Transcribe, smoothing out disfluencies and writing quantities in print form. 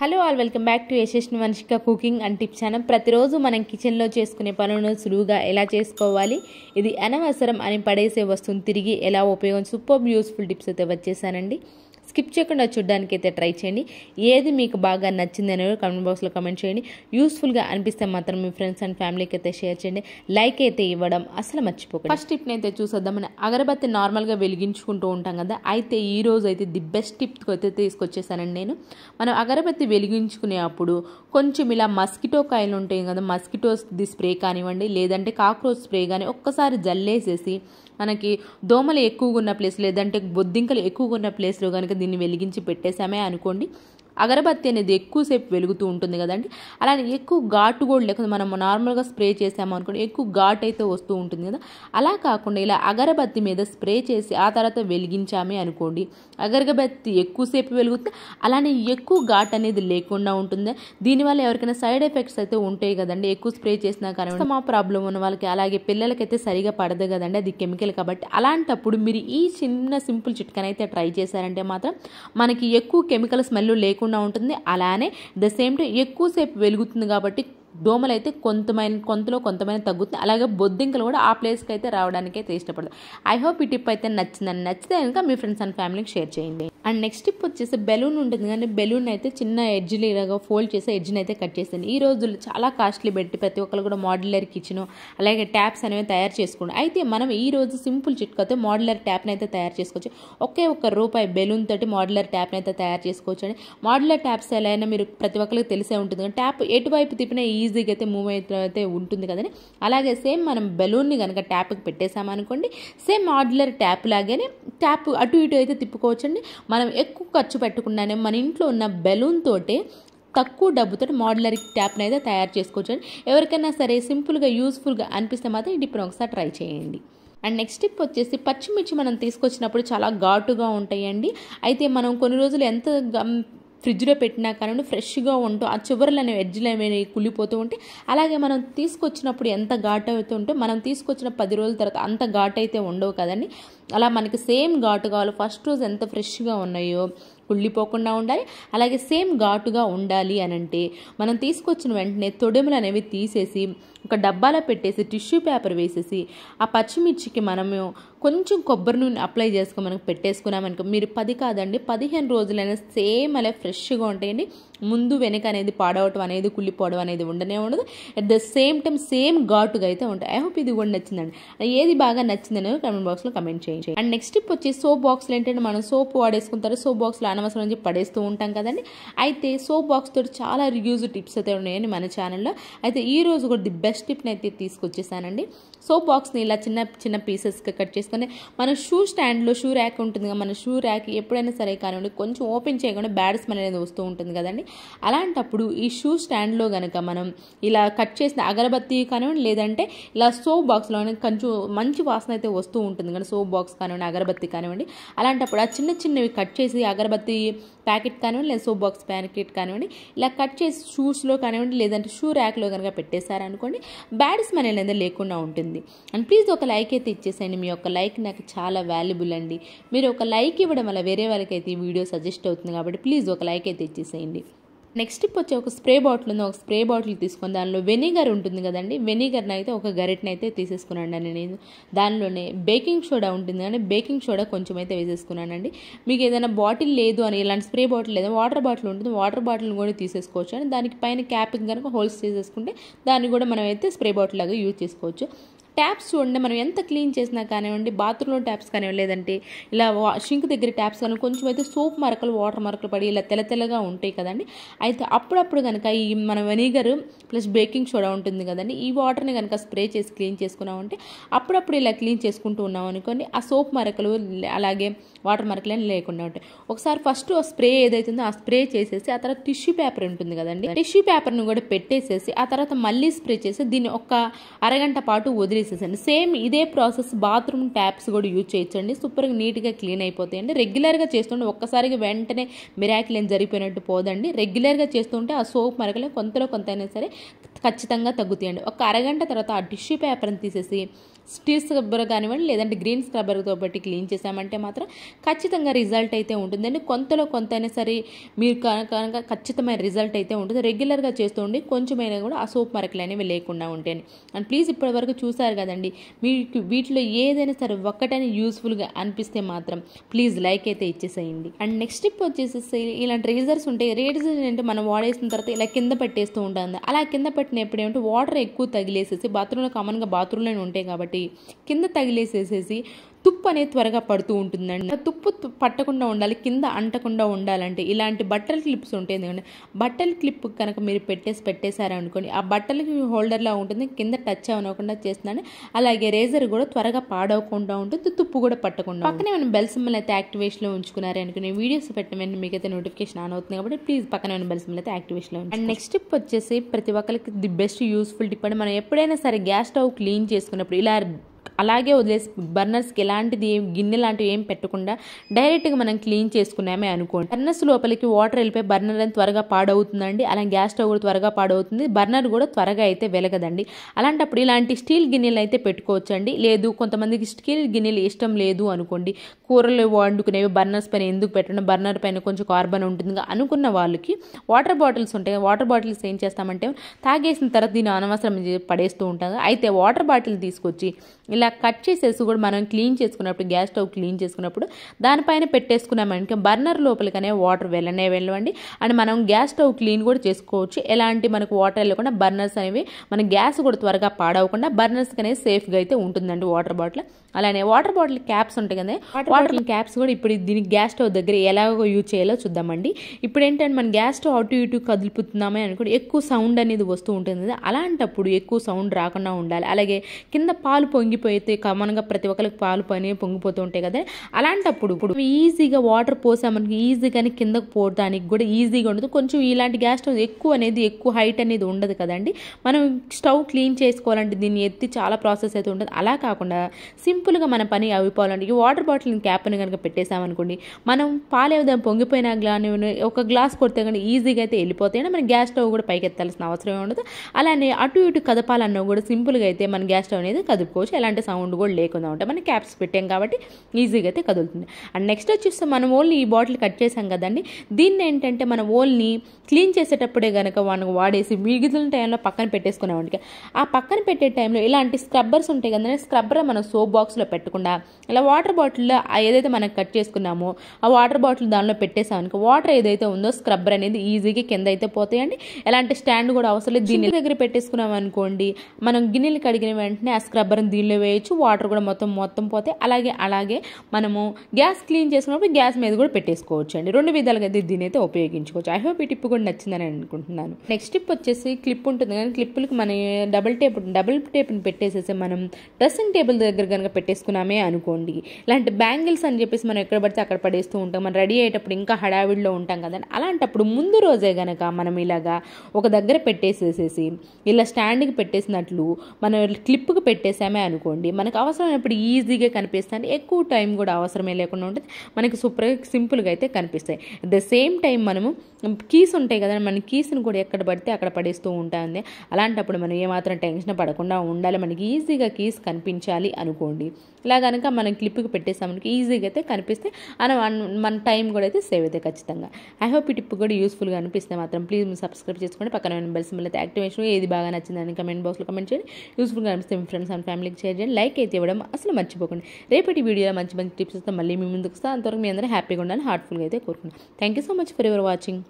Hello all welcome back to Yashasvi Vamshika cooking and tips channel. ప్రతిరోజు మనం కిచెన్లో చేసుకునే పనులను సులువుగా ఎలా చేసుకోవాలి, ఇది అనవసరం అని పడేసే వస్తువును తిరిగి ఎలా ఉపయోగించి సూపర్ యూస్ఫుల్ టిప్స్ అయితే వచ్చేసానండి. స్కిప్ చేయకుండా చూడడానికి అయితే ట్రై చేయండి. ఏది మీకు బాగా నచ్చింది అనేది కామెంట్ బాక్స్లో కామెంట్ చేయండి. యూస్ఫుల్గా అనిపిస్తే మాత్రం మీ ఫ్రెండ్స్ అండ్ ఫ్యామిలీకి అయితే షేర్ చేయండి. లైక్ అయితే ఇవ్వడం అసలు మర్చిపోకండి. ఫస్ట్ టిప్ని అయితే చూసేద్దాం. మనం అగరబత్తి నార్మల్గా వెలిగించుకుంటూ ఉంటాం కదా, అయితే ఈ రోజు అయితే ది బెస్ట్ టిప్ అయితే తీసుకొచ్చేసానండి నేను. మనం అగరబత్తి వెలిగించుకునే అప్పుడు కొంచెం ఇలా మస్కిటో కాయలు ఉంటాయి కదా, మస్కిటోస్ది స్ప్రే కానివ్వండి, లేదంటే కాక్రోచ్ స్ప్రే కానీ ఒక్కసారి జల్లేసేసి మనకి దోమలు ఎక్కువగా ఉన్న ప్లేస్ లేదంటే బొద్దింకలు ఎక్కువగా ఉన్న ప్లేస్లో కనుక దీన్ని వెలిగించి పెట్టేసామే అనుకోండి, అగరబత్తి అనేది ఎక్కువసేపు వెలుగుతూ ఉంటుంది కదండి. అలానే ఎక్కువ ఘాటు కూడా లేకుండా మనం నార్మల్గా స్ప్రే చేసాము అనుకోండి, ఎక్కువ ఘాటు అయితే వస్తూ ఉంటుంది కదా. అలా కాకుండా ఇలా అగరబత్తి మీద స్ప్రే చేసి ఆ తర్వాత వెలిగించామే అనుకోండి, అగరబత్తి ఎక్కువసేపు వెలుగుతుంది, అలానే ఎక్కువ ఘాటు అనేది లేకుండా ఉంటుంది. దీనివల్ల ఎవరికైనా సైడ్ ఎఫెక్ట్స్ అయితే ఉంటాయి కదండి. ఎక్కువ స్ప్రే చేసినా కానీ మా ప్రాబ్లం ఉన్న వాళ్ళకి, అలాగే పిల్లలకైతే సరిగా పడదు కదండి, అది కెమికల్ కాబట్టి. అలాంటప్పుడు మీరు ఈ చిన్న సింపుల్ చిట్కానైతే ట్రై చేశారంటే మాత్రం మనకి ఎక్కువ కెమికల్ స్మెల్ లేకుండా ఉంటుంది. అలానే ద సేమ్ టైం ఎక్కువసేపు వెలుగుతుంది కాబట్టి దోమలు అయితే కొంతలో కొంతమంది తగ్గుతుంది. అలాగే బొద్దింకలు కూడా ఆ ప్లేస్కి అయితే రావడానికి అయితే ఇష్టపడదు. ఐ హోప్ ఈ టిప్ అయితే నచ్చిందని, నచ్చితే కనుక మీ ఫ్రెండ్స్ అండ్ ఫ్యామిలీకి షేర్ చేయండి. అండ్ నెక్స్ట్ టిప్ వచ్చేసి బెలూన్ ఉంటుంది కానీ బెలూన్ అయితే చిన్న ఎడ్జ్లు ఇలాగా ఫోల్డ్ చేసి ఎడ్జ్ని అయితే కట్ చేసాను. ఈ రోజుల్లో చాలా కాస్ట్లీ పెట్టి ప్రతి ఒక్కరు కూడా మోడ్యులర్ కిచెన్ అలాగే ట్యాప్స్ అనేవి తయారు చేసుకోండి. అయితే మనం ఈ రోజు సింపుల్ చిట్కాతో మోడ్యులర్ ట్యాప్ని అయితే తయారు చేసుకోవచ్చు. ఒకే ₹1 బెలూన్ తోటి మోడ్యులర్ ట్యాప్ని అయితే తయారు చేసుకోవచ్చు అండి. మోడ్యులర్ ట్యాప్స్ ఎలా అయినా మీరు ప్రతి ఒక్కరికి తెలిసే ఉంటుంది కానీ ట్యాప్ ఎటువైపు తిప్పినా ఈజీగా అయితే మూవ్ అయితే ఉంటుంది కదండి. అలాగే సేమ్ మనం బెలూన్ని కనుక ట్యాప్కి పెట్టేసామనుకోండి, సేమ్ మోడ్యులర్ ట్యాప్ లాగానే ట్యాప్ అటు ఇటు అయితే తిప్పుకోవచ్చండి. మనం ఎక్కువ ఖర్చు పెట్టకుండానే మన ఇంట్లో ఉన్న బెలూన్ తోటే తక్కువ డబ్బుతో మోడ్యులర్ ట్యాప్ని అయితే తయారు చేసుకోవచ్చు. ఎవరికైనా సరే సింపుల్గా యూస్ఫుల్గా అనిపిస్తే మాత్రం ఈ టిప్ని ఒకసారి ట్రై చేయండి. అండ్ నెక్స్ట్ టిప్ వచ్చేసి పచ్చిమిర్చి మనం తీసుకొచ్చినప్పుడు చాలా ఘాటుగా ఉంటాయండి. అయితే మనం కొన్ని రోజులు ఎంత ఫ్రిడ్జ్లో పెట్టినా కానీ ఫ్రెష్గా ఉంటూ ఆ చివరలు అనేవి ఎడ్జ్లు అనేవి కుళ్ళిపోతూ ఉంటే, అలాగే మనం తీసుకొచ్చినప్పుడు ఎంత ఘాటు అవుతూ ఉంటే మనం తీసుకొచ్చిన 10 రోజుల తర్వాత అంత ఘాటు అయితే ఉండవు కదండి. అలా మనకి సేమ్ ఘాటు కావాలి, ఫస్ట్ రోజు ఎంత ఫ్రెష్గా ఉన్నాయో కుళ్ళిపోకుండా ఉండాలి, అలాగే సేమ్ ఘాటుగా ఉండాలి అని అంటే మనం తీసుకొచ్చిన వెంటనే తొడిమలు అనేవి తీసేసి ఒక డబ్బాలో పెట్టేసి టిష్యూ పేపర్ వేసేసి ఆ పచ్చిమిర్చికి మనము కొంచెం కొబ్బరి నూనె అప్లై చేసుకుని మనకు పెట్టేసుకున్నామనుకో, మీరు 10 కాదండి 15 రోజులైనా సేమ్ అలా ఫ్రెష్గా ఉంటాయండి. ముందు వెనక అనేది పాడవటం అనేది కుళ్ళిపోవడం అనేది ఉండనే ఉండదు. At the same time same ఘాటుగా అయితే ఉంటాయి. ఐ హోప్ ఇది కూడా నచ్చిందండి. ఏది బాగా నచ్చిందని కామెంట్ బాక్స్లో కమెంట్ చేయండి. అండ్ నెక్స్ట్ టిప్ వచ్చి సోప్ బాక్స్లో ఏంటంటే మనం సోప్ వాడేసుకుంటారు, సోప్ బాక్స్లో అనవసరం అని చెప్పి పడేస్తూ ఉంటాం కదండి. అయితే సోప్ బాక్స్ తోటి చాలా రివ్యూస్ టిప్స్ అయితే ఉన్నాయండి మన ఛానల్లో. అయితే ఈ రోజు కూడా ది బెస్ట్ టిప్ని అయితే తీసుకొచ్చేసానండి. సోప్ బాక్స్ని ఇలా చిన్న చిన్న పీసెస్గా కట్ చేసుకొని మన షూ స్టాండ్లో షూ ర్యాక్ ఉంటుంది కదా, మన షూ ర్యాక్ ఎప్పుడైనా సరే కానివ్వండి కొంచెం ఓపెన్ చేయకుండా బ్యాడ్ స్మెల్ అనేది వస్తూ ఉంటుంది కదండి. అలాంటప్పుడు ఈ షూ స్టాండ్లో కనుక మనం ఇలా కట్ చేసిన అగరబత్తి కానివ్వండి, లేదంటే ఇలా సోప్ బాక్స్లో కొంచెం మంచి వాసన అయితే వస్తూ ఉంటుంది కానీ సోప్ బాక్స్ కానివ్వండి అగరబత్తి కానివ్వండి, అలాంటప్పుడు ఆ చిన్న చిన్నవి కట్ చేసి అగరబత్తి ప్యాకెట్ కానివ్వండి లేదా సోప్ బాక్స్ ప్యాకెట్ కానివ్వండి ఇలా కట్ చేసి షూస్లో కానివ్వండి లేదంటే షూ ర్యాక్లో కనుక పెట్టేశారనుకోండి, బ్యాడ్ స్మెల్ అనేది లేకుండా ఉంటుంది. అండ్ ప్లీజ్ ఒక లైక్ అయితే ఇచ్చేసేయండి. మీ యొక్క లైక్ నాకు చాలా వాల్యుబుల్ అండి. మీరు ఒక లైక్ ఇవ్వడం వల్ల వేరే వాళ్ళకి అయితే ఈ వీడియో సజెస్ట్ అవుతుంది కాబట్టి ప్లీజ్ ఒక లైక్ అయితే ఇచ్చేసేయండి. నెక్స్ట్ టిప్ వచ్చి ఒక స్ప్రే బాటిల్ ఉంది, ఒక స్ప్రే బాటిల్ తీసుకొని దానిలో వెనిగర్ ఉంటుంది కదండి, వెనిగర్ని అయితే ఒక గరిటని అయితే తీసేసుకున్నాను నేను. దానిలోనే బేకింగ్ సోడా ఉంటుంది కానీ బేకింగ్ సోడా కొంచెం అయితే వేసేసుకున్నానండి. మీకు ఏదైనా బాటిల్ లేదు అని ఇలాంటి స్ప్రే బాటిల్ లేదా వాటర్ బాటిల్ ఉంటుంది, వాటర్ బాటిల్ని కూడా తీసేసుకోవచ్చు అని దానికి పైన క్యాపింగ్ కనుక హోల్స్ చేసేసుకుంటే దాన్ని కూడా మనం అయితే స్ప్రే బాటిల్ లాగా యూజ్ చేసుకోవచ్చు. ట్యాప్స్ చూడండి, మనం ఎంత క్లీన్ చేసినా కానివ్వండి, బాత్రూంలో ట్యాప్స్ కానివ్వండి లేదంటే ఇలా షింక్ దగ్గర ట్యాప్స్ కానీ కొంచెం అయితే సోప్ మరకలు వాటర్ మరకలు పడి ఇలా తెల్లగా ఉంటాయి కదండి. అయితే అప్పుడప్పుడు కనుక ఈ మన వెనిగర్ ప్లస్ బేకింగ్ సోడా ఉంటుంది కదండి, ఈ వాటర్ని కనుక స్ప్రే చేసి క్లీన్ చేసుకున్నామంటే అప్పుడప్పుడు ఇలా క్లీన్ చేసుకుంటూ ఉన్నాం అనుకోండి, ఆ సోప్ మరకలు అలాగే వాటర్ మరకలు అని లేకుండా ఉంటాయి. ఒకసారి ఫస్ట్ ఆ స్ప్రే ఏదైతుందో ఆ స్ప్రే చేసేసి ఆ తర్వాత టిష్యూ పేపర్ ఉంటుంది కదండి, టిష్యూ పేపర్ని కూడా పెట్టేసేసి ఆ తర్వాత మళ్ళీ స్ప్రే చేసి దీన్ని ఒక అరగంట పాటు వదిలేసేసండి. సేమ్ ఇదే ప్రాసెస్ బాత్రూమ్ ట్యాప్స్ కూడా యూజ్ చేయొచ్చండి. సూపర్గా నీట్గా క్లీన్ అయిపోతాయండి. రెగ్యులర్గా చేస్తుంటే ఒక్కసారిగా వెంటనే మిరాకిల్ ఏం జరిగిపోయినట్టు పోదండి. రెగ్యులర్గా చేస్తుంటే ఆ సోప్ మరకలు కొంతలో కొంత అయినా సరే ఖచ్చితంగా తగ్గుతాయండి. ఒక అరగంట తర్వాత ఆ టిష్యూ పేపర్ని తీసేసి స్టీల్ స్క్రబ్బర్ కానివ్వండి లేదంటే గ్రీన్ స్క్రబ్బర్తో బట్టి క్లీన్ చేసామంటే మాత్రం ఖచ్చితంగా రిజల్ట్ అయితే ఉంటుందండి. కొంతలో కొంత అయినా సరే మీరు కనుక ఖచ్చితమైన రిజల్ట్ అయితే ఉంటుంది. రెగ్యులర్గా చేస్తూ ఉండి కొంచెమైనా కూడా ఆ సోప్ మరకలు అనేవి లేకుండా ఉంటాయి. అండ్ ప్లీజ్ ఇప్పటి వరకు చూసారు కదండి, మీకు వీటిలో ఏదైనా సరే ఒక్కటైనా యూస్ఫుల్గా అనిపిస్తే మాత్రం ప్లీజ్ లైక్ అయితే ఇచ్చేసేయండి. అండ్ నెక్స్ట్ టిప్ వచ్చేసి ఇలాంటి రేజర్స్ ఉంటాయి. రేజర్స్ అంటే మనం వాడేసిన తర్వాత ఇలా కింద పెట్టేస్తూ ఉంటుంది. అలా కింద పెట్టినప్పుడు ఏమంటే వాటర్ ఎక్కువ తగిలేసేసి బాత్రూంలో కామన్గా బాత్రూంలోనే ఉంటాయి కాబట్టి కింద తగిలేసేసేసి తుప్పు అనేది త్వరగా పడుతూ ఉంటుందండి. తుప్పు పట్టకుండా ఉండాలి, కింద అంటకుండా ఉండాలంటే ఇలాంటి బట్టల క్లిప్స్ ఉంటాయి. ఎందుకంటే బట్టల క్లిప్ కనుక మీరు పెట్టేశారనుకోండి, ఆ బట్టలకి హోల్డర్లా ఉంటుంది, కింద టచ్ అవ్వకుండా చేస్తుందని. అలాగే రేజర్ కూడా త్వరగా పాడవకుండా ఉంటుంది, తుప్పు కూడా పట్టకుండా. పక్కనే మనం బెల్ సింబల్ అయితే యాక్టివేషన్లో ఉంచుకున్నారు అనుకుని వీడియోస్ పెట్టిన మీకైతే నోటిఫికేషన్ ఆన్ అవుతుంది కాబట్టి ప్లీజ్ పక్కన ఉన్న బెల్ సింబల్ అయితే యాక్టివేషన్లో ఉంచుకోండి. అండ్ నెక్స్ట్ టిప్ వచ్చేసి ప్రతి ఒక్కరికి ది బెస్ట్ యూస్ఫుల్ టిప్ అండి. మనం ఎప్పుడైనా సరే గ్యాస్ స్టవ్ క్లీన్ చేసుకున్నప్పుడు ఇలా అలాగే వదిలేసి బర్నర్స్కి ఎలాంటిది గిన్నె లాంటివి ఏం పెట్టకుండా డైరెక్ట్గా మనం క్లీన్ చేసుకున్నామే అనుకోండి, బర్నర్స్ లోపలికి వాటర్ వెళ్ళిపోయి బర్నర్ అని త్వరగా పాడవుతుందండి. అలా గ్యాస్ స్టవ్ కూడా త్వరగా పాడవుతుంది, బర్నర్ కూడా త్వరగా అయితే వెలగదండి. అలాంటప్పుడు ఇలాంటి స్టీల్ గిన్నెలు అయితే పెట్టుకోవచ్చండి. లేదు కొంతమందికి స్టీల్ గిన్నెలు ఇష్టం లేదు అనుకోండి, కూరలు వండుకునేవి బర్నర్స్ పైన ఎందుకు పెట్టడం, బర్నర్ పైన కొంచెం కార్బన్ ఉంటుంది అనుకున్న వాళ్ళకి వాటర్ బాటిల్స్ ఉంటాయి. వాటర్ బాటిల్స్ ఏం చేస్తామంటే తాగేసిన తర్వాత దీన్ని అనవసరం పడేస్తూ ఉంటాం. అయితే వాటర్ బాటిల్ తీసుకొచ్చి ఇలా కట్ చేసేసి కూడా మనం క్లీన్ చేసుకున్నప్పుడు గ్యాస్ స్టవ్ క్లీన్ చేసుకున్నప్పుడు దానిపైన పెట్టేసుకున్నామంటే బర్నర్ లోపలికనే వాటర్ వెళ్ళవండి. అండ్ మనం గ్యాస్ స్టవ్ క్లీన్ కూడా చేసుకోవచ్చు. ఎలాంటి మనకు వాటర్ వెళ్ళకుండా బర్నర్స్ అనేవి మన గ్యాస్ కూడా త్వరగా పాడవకుండా బర్నర్స్ అనేది సేఫ్గా అయితే ఉంటుందండి వాటర్ బాటిల్. అలానే వాటర్ బాటిల్ క్యాప్స్ ఉంటాయి కదా, వాటర్ క్యాప్స్ కూడా ఇప్పుడు దీనికి గ్యాస్ స్టవ్ దగ్గర ఎలాగో యూజ్ చేయాలో చూద్దామండి. ఇప్పుడు ఏంటంటే మన గ్యాస్ స్టవ్ అటు ఇటు కదులుపుతున్నామే అనుకోండి, ఎక్కువ సౌండ్ అనేది వస్తూ ఉంటుంది కదా, అలాంటప్పుడు ఎక్కువ సౌండ్ రాకుండా ఉండాలి. అలాగే కింద పాలు పొంగిపోయితే కామన్గా ప్రతి ఒక్కరికి పాలు పని పొంగిపోతూ ఉంటాయి కదా, అలాంటప్పుడు ఇప్పుడు ఈజీగా వాటర్ పోసామనుకో ఈజీగానే కిందకు పోవడానికి కూడా ఈజీగా ఉండదు. కొంచెం ఇలాంటి గ్యాస్ స్టవ్ ఎక్కువ హైట్ అనేది ఉండదు కదండి. మనం స్టవ్ క్లీన్ చేసుకోవాలంటే దీన్ని ఎత్తి చాలా ప్రాసెస్ అయితే ఉంటుంది. అలా కాకుండా సింపుల్గా మన పని అయిపోవాలంటే ఈ వాటర్ బాటిల్ క్యాప్ని కనుక పెట్టేసామనుకోండి, మనం పాలు ఏదైనా పొంగిపోయినా ఒక గ్లాస్ కొడితే కానీ ఈజీగా అయితే వెళ్ళిపోతాయి. మన గ్యాస్ స్టవ్ కూడా పైకి ఎత్తాల్సిన అవసరం ఉండదు. అలానే అటు ఇటు కదపాలన్నా కూడా సింపుల్గా అయితే మన గ్యాస్ స్టవ్ అనేది కదుపుకోవచ్చు, ఎలాంటి సౌండ్ కూడా లేకుండా ఉంటాయి. మనం క్యాప్స్ పెట్టాం కాబట్టి ఈజీగా అయితే కదులుతుంది. అండ్ నెక్స్ట్ వచ్చేసి మనం ఓన్లీ ఈ బాటిల్ కట్ చేసాం కదండి, దీన్ని ఏంటంటే మనం ఓన్లీ క్లీన్ చేసేటప్పుడే కనుక మనం వాడేసి మిగిలిన టైంలో పక్కన పెట్టేసుకున్నామంటే ఆ పక్కన పెట్టే టైంలో ఇలాంటి స్క్రబ్బర్స్ ఉంటాయి కదండి, స్క్రబ్బర్ మనం సోప్ బాక్స్లో పెట్టకుండా ఇలా వాటర్ బాటిల్లో ఏదైతే మనం కట్ చేసుకున్నామో ఆ వాటర్ బాటిల్ దానిలో పెట్టేసామనుకో వాటర్ ఏదైతే ఉందో స్క్రబ్బర్ అనేది ఈజీగా కింద అయితే పోతాయండి. ఎలాంటి స్టాండ్ కూడా అవసరం లేదు. దీని దగ్గర పెట్టేసుకున్నాం అనుకోండి, మనం గిన్నెలు కడిగిన వెంటనే ఆ స్క్రబ్బర్ని దీనిలో వేయచ్చు, వాటర్ కూడా మొత్తం పోతాయి. అలాగే మనము గ్యాస్ క్లీన్ చేసుకున్నప్పుడు గ్యాస్ మీద కూడా పెట్టేసుకోవచ్చు అండి. రెండు విధాలుగా అయితే దీని అయితే ఉపయోగించుకోవచ్చు. ఐ హోప్ ఈ టిప్ కూడా నచ్చిందని అనుకుంటున్నాను. నెక్స్ట్ టిప్ వచ్చేసి క్లిప్ ఉంటుంది కానీ క్లిప్పులకి మన డబుల్ టేప్ని పెట్టేసేసి మనం డ్రెస్సింగ్ టేబుల్ దగ్గర కనుక పెట్టేసుకున్నామే అనుకోండి, ఇలాంటి బ్యాంగిల్స్ అని చెప్పేసి మనం ఎక్కడ పడితే అక్కడ పడేస్తూ ఉంటాం. మనం రెడీ అయ్యేటప్పుడు ఇంకా హడావిడిలో ఉంటాం కదండి, అలాంటప్పుడు ముందు రోజే కనుక మనం ఇలాగా ఒక దగ్గర పెట్టేసేసేసి ఇలా స్టాండ్కి పెట్టేసినట్లు మనం క్లిప్కి పెట్టేసామే అనుకోండి, మనకు అవసరమైనప్పుడు ఈజీగా కనిపిస్తుంది. ఎక్కువ టైం కూడా అవసరమే లేకుండా ఉంటుంది, మనకి సూపర్గా సింపుల్గా అయితే కనిపిస్తాయి. అట్ ద సేమ్ టైం మనము కీస్ ఉంటాయి కదా, మన కీస్ని కూడా ఎక్కడ పడితే అక్కడ పడేస్తూ ఉంటుంది. అలాంటప్పుడు మనం ఏమాత్రం టెన్షన్ పడకుండా ఉండాలి. మనకి ఈజీగా కీస్ కనిపించాలి అనుకోండి, ఇలా కనుక మనం క్లిప్కి పెట్టేసామనికి ఈజీగా అయితే కనిపిస్తే మన టైం కూడా అయితే సేవ్ అయితే ఖచ్చితంగా. ఐ హోప్ ఈ టిప్ కూడా యూస్ఫుల్గా అనిపిస్తే మాత్రం ప్లీజ్ మీరు సబ్స్క్రైబ్ చేసుకోండి. పక్కన బెల్ సింబల్ అయితే యాక్టివేషన్ ఏది బాగా నచ్చిందని కమెంట్ బాక్స్లో కమెంట్ చేయండి. యూస్ఫుల్గా అనిపిస్తే మీ ఫ్రెండ్స్ అండ్ ఫ్యామిలీకి షేర్ చేయండి. లైక్ అయితే ఇవ్వడం అసలు మర్చిపోకండి. రేపటి వీడియోలో మంచి టిప్స్ మళ్ళీ మీ ముందుకు వస్తే అంతవరకు మీ అందరూ హ్యాపీగా ఉండాలని హార్ట్ఫుల్గా అయితే కోరుకున్నాను. Thank you so much for your watching.